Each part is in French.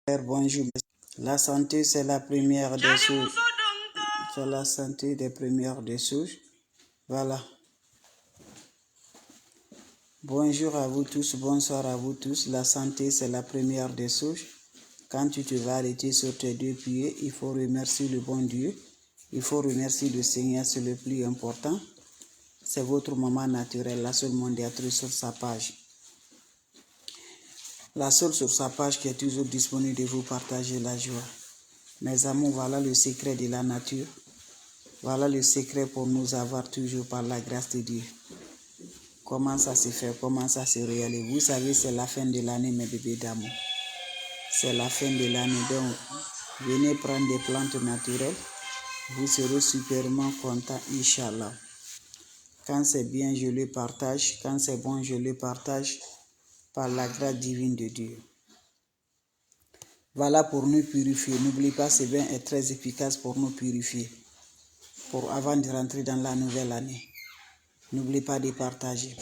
Bonjour. La santé, c'est la première des choses. C'est la santé des premières des choses. Voilà. Bonjour à vous tous, bonsoir à vous tous. La santé, c'est la première des choses. Quand tu te vas arrêter sur tes deux pieds, il faut remercier le bon Dieu. Il faut remercier le Seigneur, c'est le plus important. C'est votre maman naturelle, la seule mondiatrice sur sa page. La seule sur sa page qui est toujours disponible de vous partager la joie. Mes amours, voilà le secret de la nature. Voilà le secret pour nous avoir toujours par la grâce de Dieu. Comment ça se fait, comment ça se réalise. Vous savez, c'est la fin de l'année, mes bébés d'amour. C'est la fin de l'année, donc venez prendre des plantes naturelles. Vous serez superment content, Inch'Allah. Quand c'est bien, je le partage. Quand c'est bon, je le partage par la grâce divine de Dieu. Voilà pour nous purifier. N'oubliez pas, ce bain est très efficace pour nous purifier. Avant de rentrer dans la nouvelle année. N'oubliez pas de partager.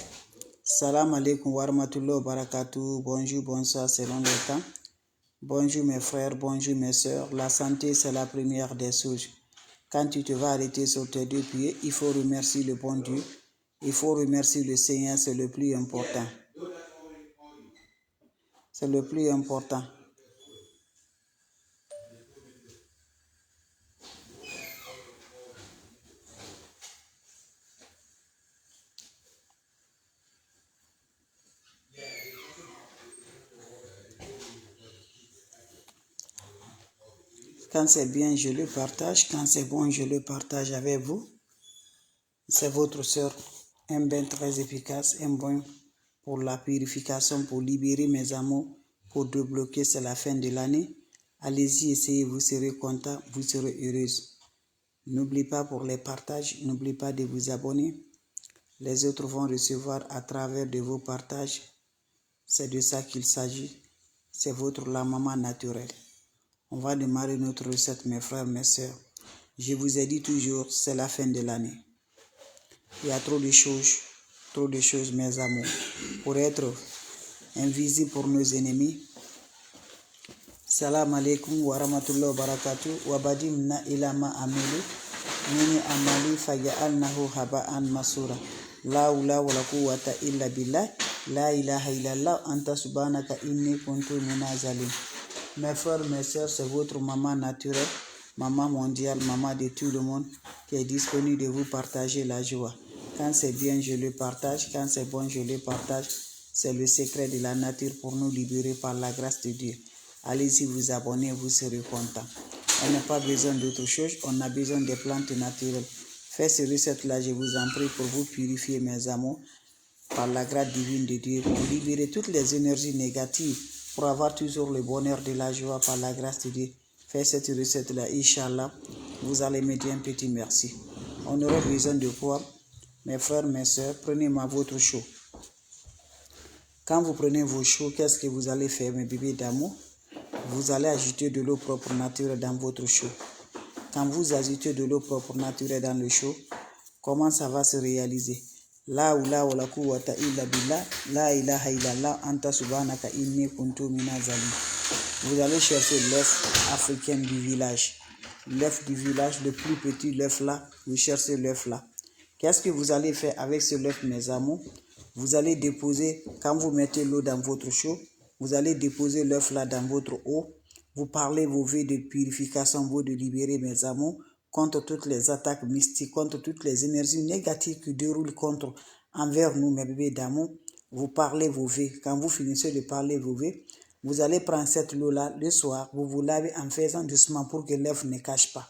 Salam alaikum wa rahmatullahi wa barakatuh. Bonjour, bonsoir selon le temps. Bonjour mes frères, bonjour mes soeurs. La santé, c'est la première des choses. Quand tu te vas arrêter sur tes deux pieds, il faut remercier le bon Dieu. Il faut remercier le Seigneur, c'est le plus important. C'est le plus important. Quand c'est bien, je le partage. Quand c'est bon, je le partage avec vous. C'est votre soeur. Un bain très efficace, un bain pour la purification, pour libérer mes amours, pour débloquer, c'est la fin de l'année. Allez-y, essayez, vous serez content, vous serez heureuse. N'oubliez pas pour les partages, n'oubliez pas de vous abonner. Les autres vont recevoir à travers de vos partages. C'est de ça qu'il s'agit. C'est la maman naturelle. On va démarrer notre recette, mes frères, mes soeurs. Je vous ai dit toujours, c'est la fin de l'année. Il y a trop de choses, mes amours, pour être invisible pour nos ennemis. Salam alaikum wa rahmatullahi wa barakatuh. Wa badimna ilama amilu. Nini amali faja'alnahu haba'an masura. La hawla wa la quwwata illa billah. La ilaha illallah anta subhanaka inni kuntu minaz zalim. Mes frères, mes soeurs, c'est votre maman naturelle, maman mondiale, maman de tout le monde qui est disponible de vous partager la joie. Quand c'est bien, je le partage. Quand c'est bon, je le partage. C'est le secret de la nature pour nous libérer par la grâce de Dieu. Allez-y vous abonner, vous serez content. On n'a pas besoin d'autre chose, on a besoin des plantes naturelles. Faites ces recettes-là, je vous en prie, pour vous purifier, mes amours, par la grâce divine de Dieu, pour libérer toutes les énergies négatives, pour avoir toujours le bonheur de la joie par la grâce de Dieu. Faites cette recette-là, Inch'Allah, vous allez me dire un petit merci. On aura besoin de quoi? Mes frères, mes soeurs, prenez-moi votre chaud. Quand vous prenez vos chauds, qu'est-ce que vous allez faire, mes bébés d'amour? Vous allez ajouter de l'eau propre naturelle dans votre chaud. Quand vous ajoutez de l'eau propre naturelle dans le chaud, comment ça va se réaliser? La hawla wa la quwwata illa billah, la ilaha illallah, anta subhanaka inni kuntu minaz zalim. Vous allez chercher l'œuf africain du village. L'œuf du village, le plus petit, l'œuf là, vous cherchez l'œuf là. Qu'est-ce que vous allez faire avec ce l'œuf, mes amours? Vous allez déposer, quand vous mettez l'eau dans votre chaud, vous allez déposer l'œuf là dans votre eau. Vous parlez vos vœux de purification, vos de libérer, mes amours, contre toutes les attaques mystiques, contre toutes les énergies négatives qui déroulent envers nous, mes bébés d'amour. Vous parlez vos vœux. Quand vous finissez de parler vos vœux, vous allez prendre cette eau-là le soir, vous vous lavez en faisant doucement pour que l'œuf ne cache pas.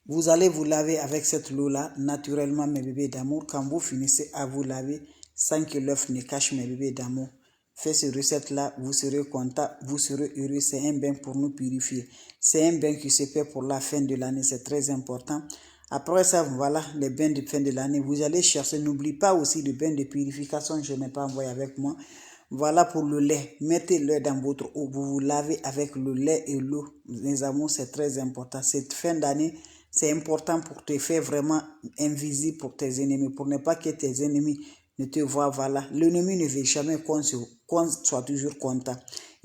Vous allez vous laver avec cette eau-là, naturellement, mes bébés d'amour. Quand vous finissez à vous laver, sans que l'œuf ne cache, mes bébés d'amour, faites cette recette-là, vous serez content, vous serez heureux. C'est un bain pour nous purifier. C'est un bain qui se fait pour la fin de l'année, c'est très important. Après ça, voilà, les bains de fin de l'année, vous allez chercher. N'oubliez pas aussi le bain de purification, je n'ai pas envoyé avec moi. Voilà pour le lait. Mettez le lait dans votre eau. Vous vous lavez avec le lait et l'eau. Les amours, c'est très important. Cette fin d'année, c'est important pour te faire vraiment invisible pour tes ennemis, pour ne pas que tes ennemis ne te voient. Voilà. L'ennemi ne veut jamais qu'on soit toujours content.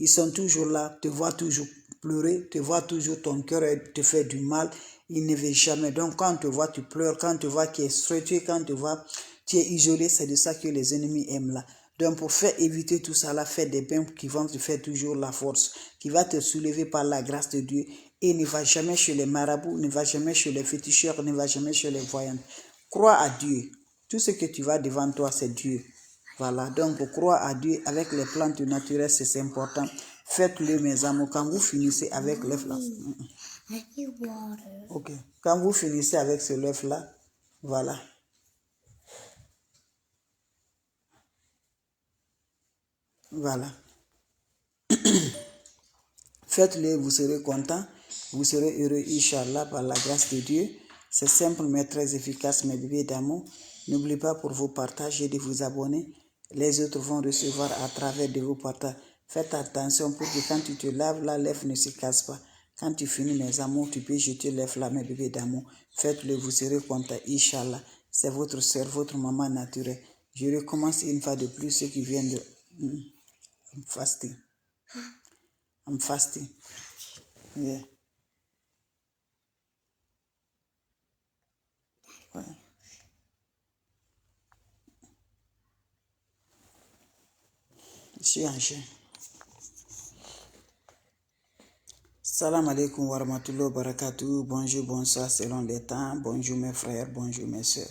Ils sont toujours là, te voient toujours pleurer, te voient toujours ton cœur te fait du mal. Ils ne veulent jamais. Donc quand tu vois, tu pleures, quand tu vois qu'il est stressé, quand tu vois tu es isolé, c'est de ça que les ennemis aiment là. Donc pour faire éviter tout ça là, fais des bains qui vont te faire toujours la force, qui va te soulever par la grâce de Dieu. Et ne va jamais chez les marabouts, ne va jamais chez les féticheurs, ne va jamais chez les voyants. Crois à Dieu. Tout ce que tu vas devant toi, c'est Dieu. Voilà, donc crois à Dieu avec les plantes naturelles, c'est important. Faites-le, mes amours, quand vous finissez avec l'œuf là. Ok, quand vous finissez avec ce l'œuf là, voilà. Voilà. Faites-le, vous serez content, vous serez heureux, Inch'Allah, par la grâce de Dieu. C'est simple mais très efficace, mes bébés d'amour. N'oubliez pas pour vous partager, de vous abonner. Les autres vont recevoir à travers de vos partages. Faites attention pour que quand tu te laves, la lèvre ne se casse pas. Quand tu finis, mes amours, tu peux jeter l'œuf là, mes bébés d'amour. Faites-le, vous serez content, Inch'Allah. C'est votre soeur, votre maman naturelle. Je recommence une fois de plus ceux qui viennent de fasting. I'm fasting. Yeah. Ouais. Je suis en jeûne. Salam alaikum wa rahmatullahi wa barakatuh. Bonjour, bonsoir selon les temps. Bonjour mes frères, bonjour mes soeurs.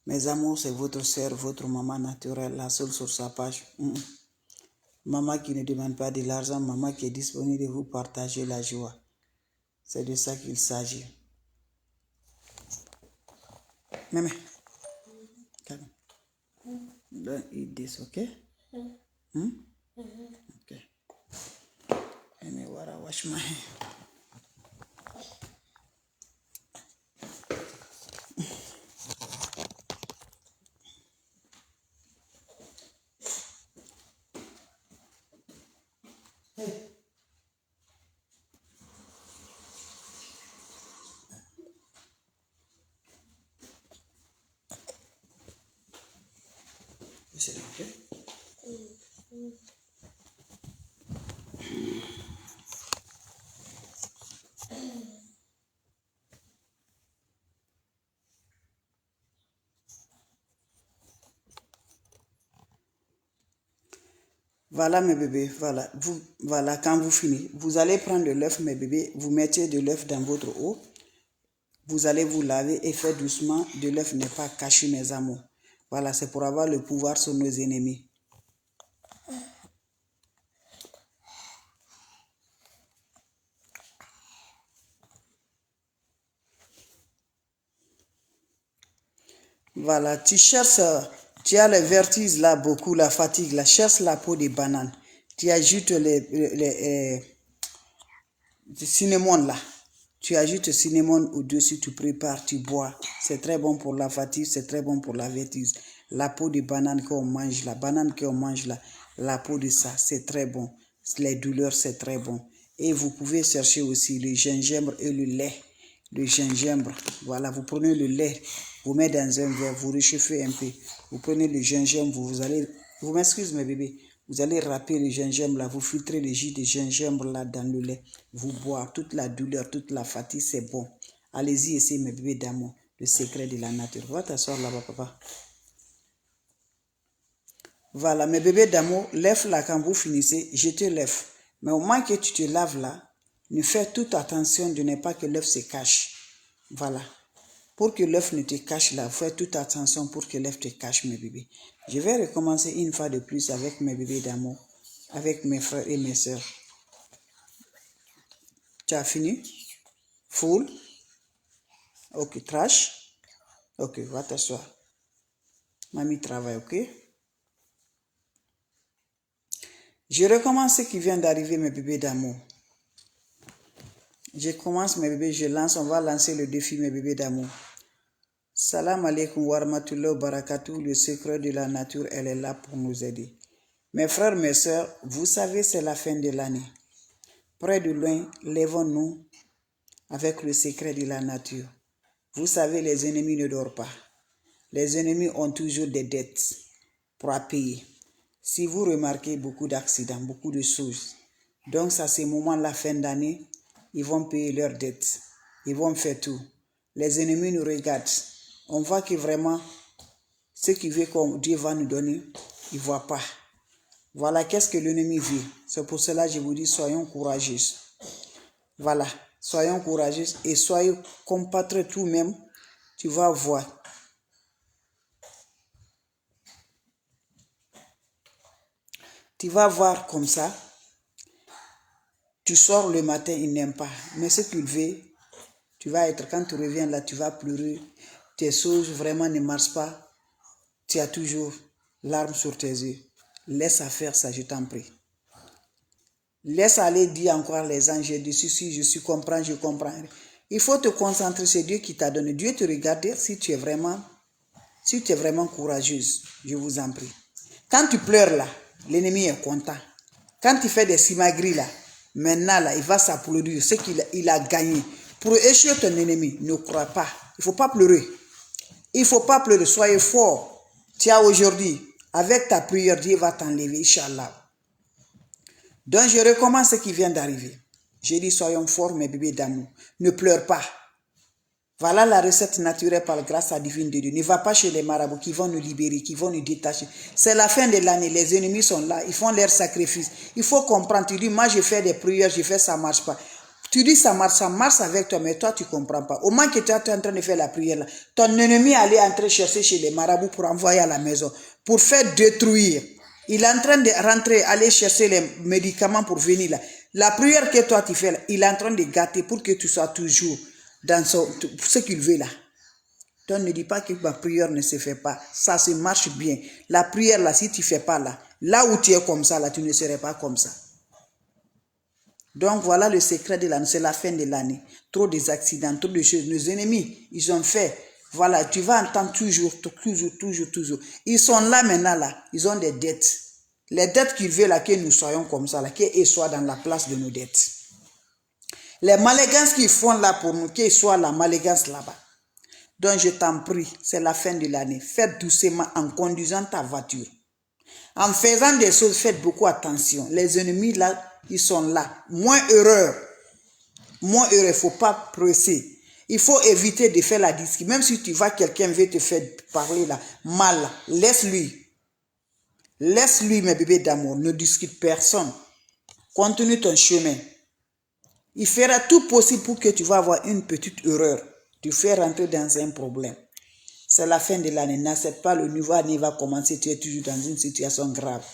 Mes amours, c'est votre soeur, votre maman naturelle, la seule sur sa page. Maman qui ne demande pas de l'argent, maman qui est disponible de vous partager la joie. C'est de ça qu'il s'agit. Mémé, calme. Don't eat this, okay? Okay. Let me wash my hand. Is it okay? Voilà mes bébés, voilà. Voilà, quand vous finissez, vous allez prendre de l'œuf, mes bébés, vous mettez de l'œuf dans votre eau, vous allez vous laver et faire doucement, de l'œuf n'est pas caché, mes amours. Voilà, c'est pour avoir le pouvoir sur nos ennemis. Voilà, tu cherches, tu as les vertiges là, beaucoup, la fatigue, là, cherche la peau de banane. Tu ajoutes le cinnamon là. Tu ajoutes le cinnamon au-dessus, tu prépares, tu bois. C'est très bon pour la fatigue, c'est très bon pour la vertige. La peau de banane qu'on mange, la banane qu'on mange là, la peau de ça, c'est très bon. Les douleurs, c'est très bon. Et vous pouvez chercher aussi le gingembre et le lait. Le gingembre, voilà, vous prenez le lait, vous mettez dans un verre, vous réchauffez un peu. Vous prenez le gingembre, vous m'excusez mes bébés, vous allez râper le gingembre là, vous filtrez le jus de gingembre là dans le lait. Vous boire toute la douleur, toute la fatigue, c'est bon. Allez-y, essayez mes bébés d'amour, le secret de la nature. Va t'asseoir là-bas, papa. Voilà, mes bébés d'amour, l'œuf là, quand vous finissez, jetez l'œuf. Mais au moins que tu te laves là, ne fais toute attention de ne pas que l'œuf se cache. Voilà. Pour que l'œuf ne te cache là, fais toute attention pour que l'œuf te cache, mes bébés. Je vais recommencer une fois de plus avec mes bébés d'amour, avec mes frères et mes soeurs. Tu as fini? Full? Ok, trash? Ok, va t'asseoir. Mamie travaille, ok? Je recommence ce qui vient d'arriver, mes bébés d'amour. Je commence, mes bébés, je lance, on va lancer le défi, mes bébés d'amour. Salam alaikum wa rahmatullahi wa barakatuh. Le secret de la nature, elle est là pour nous aider. Mes frères, mes soeurs, vous savez, c'est la fin de l'année. Près de loin, lèvons-nous avec le secret de la nature. Vous savez, les ennemis ne dorment pas. Les ennemis ont toujours des dettes pour payer. Si vous remarquez beaucoup d'accidents, beaucoup de choses, Donc, ça, ces moments-là, fin d'année, ils vont payer leurs dettes. Ils vont faire tout. Les ennemis nous regardent. On voit que vraiment, ce qu'il veut que Dieu va nous donner, il ne voit pas. Voilà, qu'est-ce que l'ennemi veut. C'est pour cela que je vous dis, soyons courageux. Voilà, soyons courageux et soyez compatriotes tout-même. Tu vas voir. Tu vas voir comme ça. Tu sors le matin, il n'aime pas. Mais ce qu'il veut, tu vas être, quand tu reviens là, tu vas pleurer. Tes choses vraiment ne marchent pas. Tu as toujours larmes sur tes yeux. Laisse à faire ça, je t'en prie. Laisse aller dire encore les anges, je suis comprends, je comprends. Il faut te concentrer, c'est Dieu qui t'a donné. Dieu te regarde si tu es vraiment courageuse, je vous en prie. Quand tu pleures là, l'ennemi est content. Quand tu fais des simagris là, maintenant là, il va s'applaudir, c'est qu'il a gagné. Pour échouer ton ennemi, ne crois pas. Il ne faut pas pleurer. Il ne faut pas pleurer, soyez fort. Tiens, aujourd'hui, avec ta prière, Dieu va t'enlever, Inch'Allah. Donc, je recommande ce qui vient d'arriver. J'ai dit, soyons forts, mes bébés d'amour. Ne pleure pas. Voilà la recette naturelle par grâce à divine de Dieu. Ne va pas chez les marabouts qui vont nous libérer, qui vont nous détacher. C'est la fin de l'année. Les ennemis sont là. Ils font leur sacrifice. Il faut comprendre. Tu dis, moi, je fais des prières, je fais, ça ne marche pas. Tu dis, ça marche avec toi, mais toi, tu ne comprends pas. Au moment que tu es en train de faire la prière, là, ton ennemi allait entrer chercher chez les marabouts pour envoyer à la maison, pour faire détruire. Il est en train de rentrer, aller chercher les médicaments pour venir là. La prière que toi, tu fais là, il est en train de gâter pour que tu sois toujours dans ce qu'il veut là. Donc ne dis pas que ma prière ne se fait pas. Ça se marche bien. La prière là, si tu ne fais pas là, là où tu es comme ça, là, tu ne serais pas comme ça. Donc voilà le secret de l'année, c'est la fin de l'année. Trop des accidents, trop de choses. Nos ennemis, ils ont fait. Voilà, tu vas entendre toujours. Ils sont là maintenant là, ils ont des dettes. Les dettes qu'ils veulent là, que nous soyons comme ça là, qu'ils soient dans la place de nos dettes. Les malégances qu'ils font là pour nous, qu'ils soient la malégance là-bas. Donc je t'en prie, c'est la fin de l'année. Faites doucement en conduisant ta voiture. En faisant des choses, faites beaucoup attention. Les ennemis là, ils sont là. Moins heureux. Il ne faut pas presser. Il faut éviter de faire la discussion. Même si tu vois, quelqu'un veut te faire parler là, mal, laisse-lui. Laisse-lui, mes bébés d'amour. Ne discute personne. Continue ton chemin. Il fera tout possible pour que tu vas avoir une petite erreur. Tu fais rentrer dans un problème. C'est la fin de l'année. N'accepte pas, le nouveau année va commencer. Tu es toujours dans une situation grave.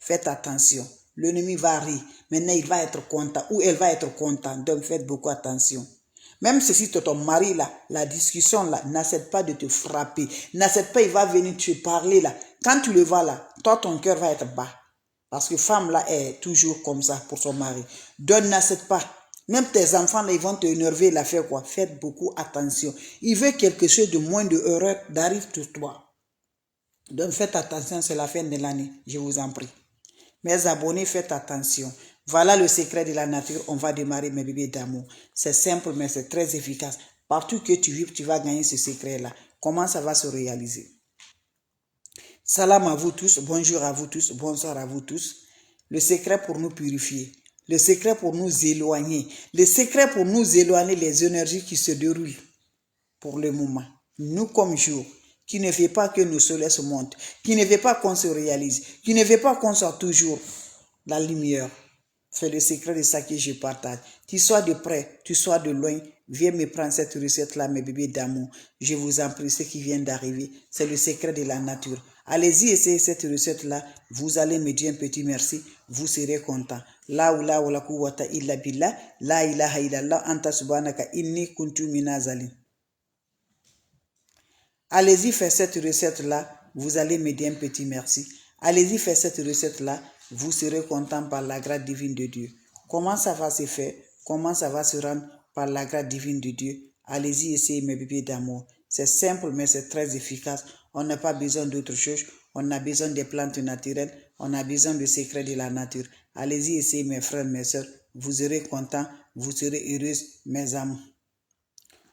Faites attention. L'ennemi va rire. Maintenant, il va être content. Ou elle va être contente. Donc, faites beaucoup attention. Même si ton mari, là, la discussion, là, n'accepte pas de te frapper. N'accepte pas, il va venir te parler, là. Quand tu le vois, là, toi, ton cœur va être bas. Parce que femme, là, est toujours comme ça pour son mari. Donc, n'accepte pas. Même tes enfants, là, ils vont te énerver, là, faire quoi? Faites beaucoup attention. Il veut quelque chose de moins de heureux d'arriver sur toi. Donc, faites attention, c'est la fin de l'année. Je vous en prie. Mes abonnés, faites attention. Voilà le secret de la nature. On va démarrer, mes bébés d'amour. C'est simple, mais c'est très efficace. Partout que tu vis, tu vas gagner ce secret-là. Comment ça va se réaliser? Salam à vous tous. Bonjour à vous tous. Bonsoir à vous tous. Le secret pour nous purifier. Le secret pour nous éloigner. Le secret pour nous éloigner les énergies qui se déroulent pour le moment. Nous comme jour, qui ne fait pas que nos soleils se montent, qui ne veut pas qu'on se réalise, qui ne veut pas qu'on soit toujours la lumière. C'est le secret de ça que je partage. Tu sois de près, tu sois de loin, viens me prendre cette recette-là, mes bébés d'amour. Je vous en prie, ce qui vient d'arriver, c'est le secret de la nature. Allez-y, essayez cette recette-là. Vous allez me dire un petit merci. Vous serez content. La oula wa la quwwata illa billah. La ilaha illallah. Anta subhanaka inni kuntu minazalin. Allez-y, faites cette recette-là. Vous allez me dire un petit merci. Allez-y, faites cette recette-là. Vous serez content par la grâce divine de Dieu. Comment ça va se faire? Comment ça va se rendre par la grâce divine de Dieu? Allez-y, essayez, mes bébés d'amour. C'est simple, mais c'est très efficace. On n'a pas besoin d'autre chose. On a besoin des plantes naturelles. On a besoin du secret de la nature. Allez-y, essayez, mes frères, mes soeurs. Vous serez contents. Vous serez heureuses, mes amours.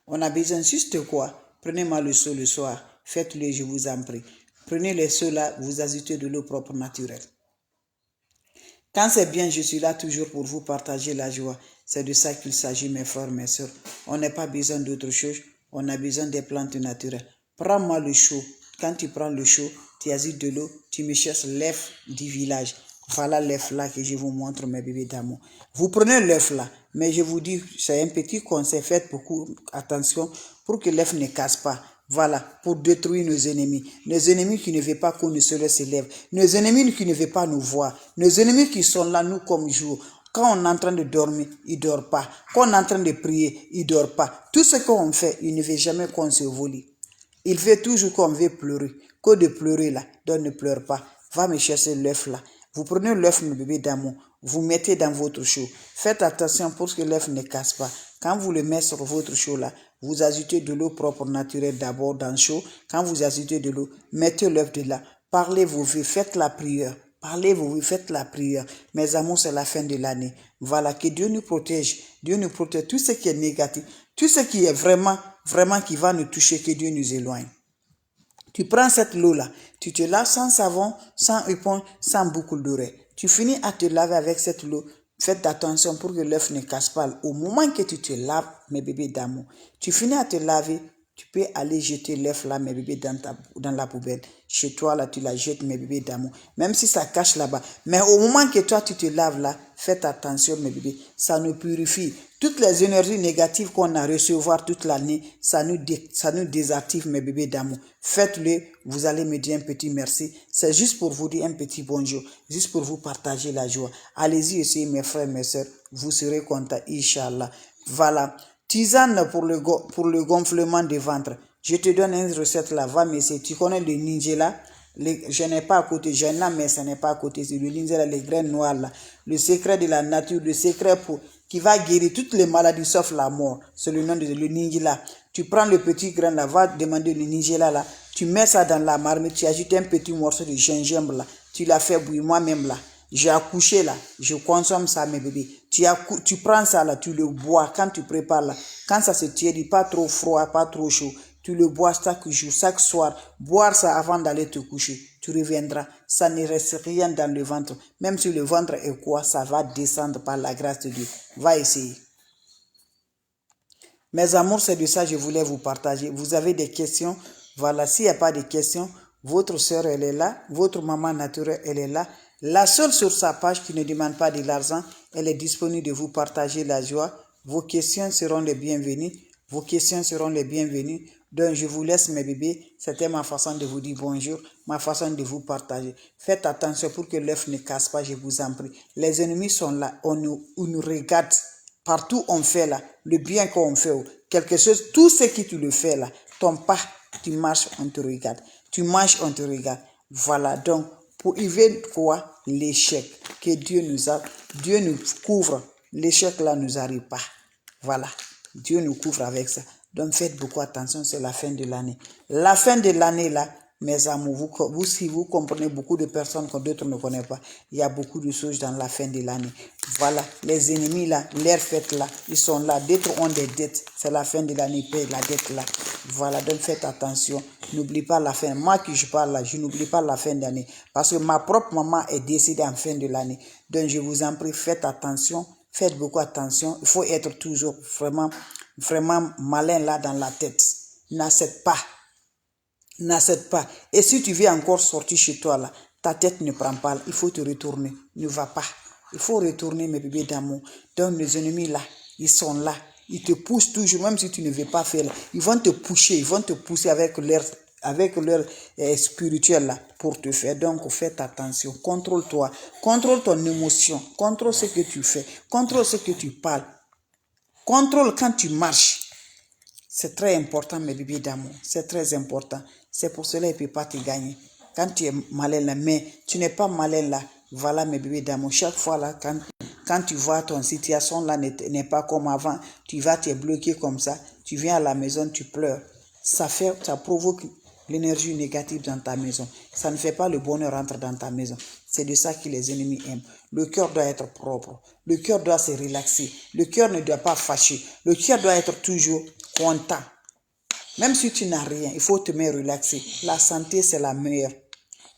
On a besoin juste quoi? Prenez-moi le seau le soir. Faites-le, je vous en prie. Prenez les seaux là, vous ajoutez de l'eau propre naturelle. Quand c'est bien, je suis là toujours pour vous partager la joie. C'est de ça qu'il s'agit, mes frères, mes soeurs. On n'a pas besoin d'autre chose. On a besoin des plantes naturelles. Prends-moi le chaud. Quand tu prends le chaud, tu agites de l'eau, tu me cherches l'œuf du village. Voilà l'œuf là que je vous montre, mes bébés d'amour. Vous prenez l'œuf là, mais je vous dis, c'est un petit conseil, faites beaucoup attention pour que l'œuf ne casse pas. Voilà, pour détruire nos ennemis. Nos ennemis qui ne veulent pas qu'on ne se laisse élève. Nos ennemis qui ne veulent pas nous voir. Nos ennemis qui sont là, nous, comme jour. Quand on est en train de dormir, ils ne dorment pas. Quand on est en train de prier, ils ne dorment pas. Tout ce qu'on fait, il ne veut jamais qu'on se vole. Il fait toujours qu'on veut pleurer. Que de pleurer là, donc ne pleure pas. Va me chercher l'œuf là. Vous prenez l'œuf, mon bébé d'amour, vous mettez dans votre chaud. Faites attention pour que l'œuf ne casse pas. Quand vous le mettez sur votre chaud là, vous ajoutez de l'eau propre naturelle d'abord dans le chaud. Quand vous ajoutez de l'eau, mettez l'œuf de là. Parlez vos vœux, faites la prière. Parlez vos vœux, faites la prière. Mes amours, c'est la fin de l'année. Voilà, que Dieu nous protège. Dieu nous protège. Tout ce qui est négatif, tout ce qui est vraiment qui va nous toucher, que Dieu nous éloigne. Tu prends cette eau-là, tu te laves sans savon, sans éponge, sans boucle d'oreille. Tu finis à te laver avec cette eau. Faites attention pour que l'œuf ne casse pas. Au moment que tu te laves, mes bébés d'amour, tu finis à te laver, tu peux aller jeter l'œuf là, mes bébés, dans la poubelle. Chez toi, là, tu la jettes, mes bébés d'amour. Même si ça cache là-bas. Mais au moment que toi, tu te laves là, faites attention, mes bébés. Ça nous purifie. Toutes les énergies négatives qu'on a recevoir toute l'année, ça nous désactive, mes bébés d'amour. Faites-le, vous allez me dire un petit merci. C'est juste pour vous dire un petit bonjour. Juste pour vous partager la joie. Allez-y essayez, mes frères, mes soeurs. Vous serez contents, Inch'Allah. Voilà. Tisane pour le gonflement des ventres. Je te donne une recette là, va m'essayer. Tu connais le nigella? Je n'ai pas à côté, j'ai là, mais ce n'est pas à côté. C'est le nigella, les graines noires là. Le secret de la nature, le secret qui va guérir toutes les maladies sauf la mort. C'est le nom de le nigella. Tu prends le petit grain là, va demander le nigella là. Tu mets ça dans la marmite, tu ajoutes un petit morceau de gingembre là. Tu l'as fait bouillir moi-même là. J'ai accouché là, je consomme ça mes bébés. Tu prends ça là, tu le bois quand tu prépares là. Quand ça se tiédit, pas trop froid, pas trop chaud. Tu le bois chaque jour, chaque soir. Boire ça avant d'aller te coucher. Tu reviendras. Ça ne reste rien dans le ventre. Même si le ventre est quoi, ça va descendre par la grâce de Dieu. Va essayer. Mes amours, c'est de ça que je voulais vous partager. Vous avez des questions? Voilà, s'il n'y a pas de questions, votre soeur, elle est là. Votre maman naturelle, elle est là. La seule sur sa page qui ne demande pas de l'argent, elle est disponible de vous partager la joie. Vos questions seront les bienvenues. Vos questions seront les bienvenues. Donc, je vous laisse, mes bébés. C'était ma façon de vous dire bonjour, ma façon de vous partager. Faites attention pour que l'œuf ne casse pas, je vous en prie. Les ennemis sont là, on nous regarde. Partout on fait là, le bien qu'on fait, quelque chose, tout ce que tu le fais là, ton pas, tu marches, on te regarde. Tu manges, on te regarde. Voilà, donc, pour éviter quoi? L'échec. Que Dieu nous couvre. L'échec là ne nous arrive pas. Voilà, Dieu nous couvre avec ça. Donc faites beaucoup attention, c'est la fin de l'année. La fin de l'année là, mes amours, si vous comprenez beaucoup de personnes que d'autres ne connaissent pas, il y a beaucoup de choses dans la fin de l'année. Voilà, les ennemis là, leurs fêtes là, ils sont là. D'autres ont des dettes, c'est la fin de l'année, ils payent la dette là. Voilà, donc faites attention. N'oublie pas la fin. Moi qui je parle là, je n'oublie pas la fin d'année. Parce que ma propre maman est décédée en fin de l'année. Donc je vous en prie, faites attention. Faites beaucoup attention. Il faut être toujours vraiment malin là dans la tête. N'accepte pas. N'accepte pas. Et si tu veux encore sortir chez toi là, ta tête ne prend pas. Il faut te retourner. Ne va pas. Il faut retourner, mes bébés d'amour. Donc les ennemis là, ils sont là. Ils te poussent toujours, même si tu ne veux pas faire là. Ils vont te pousser, ils vont te pousser avec leur spirituel là pour te faire. Donc faites attention, contrôle-toi, contrôle ton émotion, contrôle ce que tu fais, contrôle ce que tu parles, contrôle quand tu marches. C'est très important, mes bébés d'amour, c'est très important. C'est pour cela qu'il ne peut pas te gagner. Quand tu es malin là, mais tu n'es pas malin là, voilà mes bébés d'amour. Chaque fois là, quand tu vois ton situation là n'est pas comme avant, tu vas te bloquer comme ça, tu viens à la maison, tu pleures. Ça provoque l'énergie négative dans ta maison. Ça ne fait pas le bonheur rentrer dans ta maison. C'est de ça que les ennemis aiment. Le cœur doit être propre. Le cœur doit se relaxer. Le cœur ne doit pas fâcher. Le cœur doit être toujours content. Même si tu n'as rien, il faut te mettre relaxé. La santé, c'est la meilleure.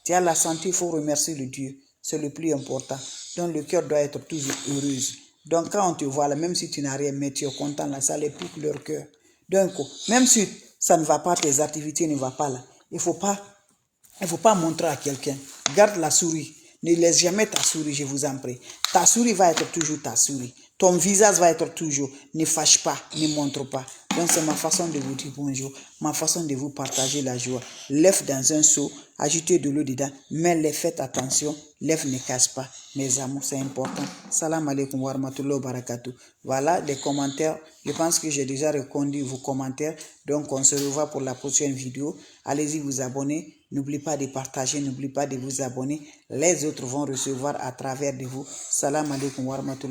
Tu as la santé, il faut remercier le Dieu. C'est le plus important. Donc le cœur doit être toujours heureux. Donc quand on te voit là, même si tu n'as rien, mais tu es content là, ça les pique leur cœur. Donc même si ça ne va pas, tes activités ne vont pas là, il ne faut pas montrer à quelqu'un. Garde la souris. Ne laisse jamais ta souris, je vous en prie. Ta souris va être toujours ta souris. Ton visage va être toujours. Ne fâche pas, ne montre pas. Donc c'est ma façon de vous dire bonjour, ma façon de vous partager la joie. L'œuf dans un seau, ajoutez de l'eau dedans, mais faites attention, l'œuf ne casse pas. Mes amours, c'est important. Salam alaikum wa rahmatullahi wa barakatuh. Voilà les commentaires. Je pense que j'ai déjà répondu vos commentaires. Donc on se revoit pour la prochaine vidéo. Allez-y vous abonner. N'oubliez pas de partager, n'oubliez pas de vous abonner. Les autres vont recevoir à travers de vous. Salam alaikum wa rahmatullahi.